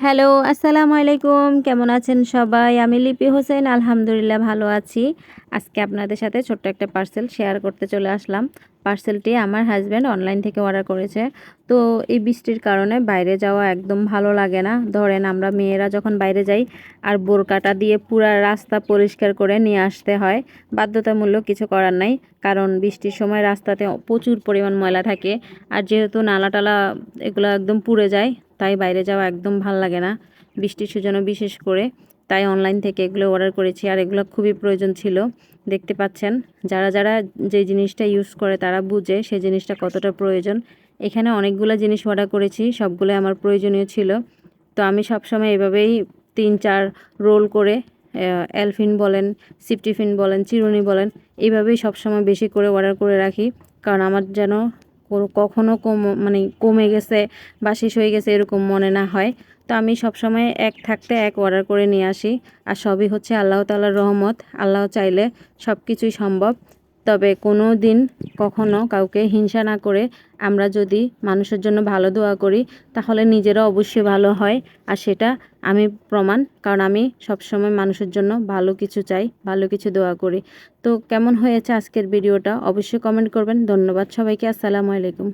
Hello, আসসালামু আলাইকুম। কেমন আছেন সবাই? আমি লিপি হোসেন, আলহামদুলিল্লাহ ভালো আছি। আজকে আপনাদের সাথে ছোট্ট একটা পার্সেল শেয়ার করতে চলে আসলাম। পার্সেলটি আমার হাসব্যান্ড অনলাইন থেকে অর্ডার করেছে। তো এই বৃষ্টির কারণে বাইরে যাওয়া একদম ভালো লাগে না। ধরেন আমরা মেয়েরা যখন বাইরে যাই আর বোরকাটা দিয়ে পুরা রাস্তা পরিষ্কার করে নিয়ে আসতে হয়। বাধ্যতামূলক কিছু করার নাই। কারণ বৃষ্টির সময় রাস্তাতে প্রচুর পরিমাণ ময়লা থাকে। আর যেহেতু নালা-টালা এগুলো একদম পুড়ে যায়, তাই বাইরে যাওয়া একদম ভাল লাগে না বৃষ্টির সিজনে বিশেষ করে। তাই অনলাইন থেকে এগুলো অর্ডার করেছি আর এগুলো খুবই প্রয়োজন ছিল। দেখতে পাচ্ছেন যারা যারা যে জিনিসটা ইউজ করে তারা বুঝে সেই জিনিসটা কতটা প্রয়োজন। এখানে অনেকগুলো জিনিস অর্ডার করেছি, সবগুলো আমার প্রয়োজনীয় ছিল। তো আমি সবসময় এভাবেই ৩-৪ রোল করে এলফিন বলেন, সিপটিফিন বলেন, চিরুনি বলেন, এইভাবেই সবসময় বেশি করে অর্ডার করে রাখি। কারণ আমার যেন কখনো মানে কমে গেছে বা শেষ হয়ে গেছে এরকম মনে না হয়। তো আমি সবসময় এক থাকতে এক অর্ডার করে নিয়ে আসি। আর সবই হচ্ছে আল্লাহ তাআলার রহমত। আল্লাহ চাইলে সব কিছুই সম্ভব। তবে কোনো দিন কখনো কাউকে হিংসা না করে আমরা যদি মানুষের জন্য ভালো দোয়া করি তাহলে নিজেরা অবশ্যই ভালো হয়। আর সেটা আমি প্রমাণ, কারণ আমি সবসময় মানুষের জন্য ভালো কিছু চাই, ভালো কিছু দোয়া করি। তো কেমন হয়েছে আজকের ভিডিওটা অবশ্যই কমেন্ট করবেন। ধন্যবাদ সবাইকে। আসসালামু আলাইকুম।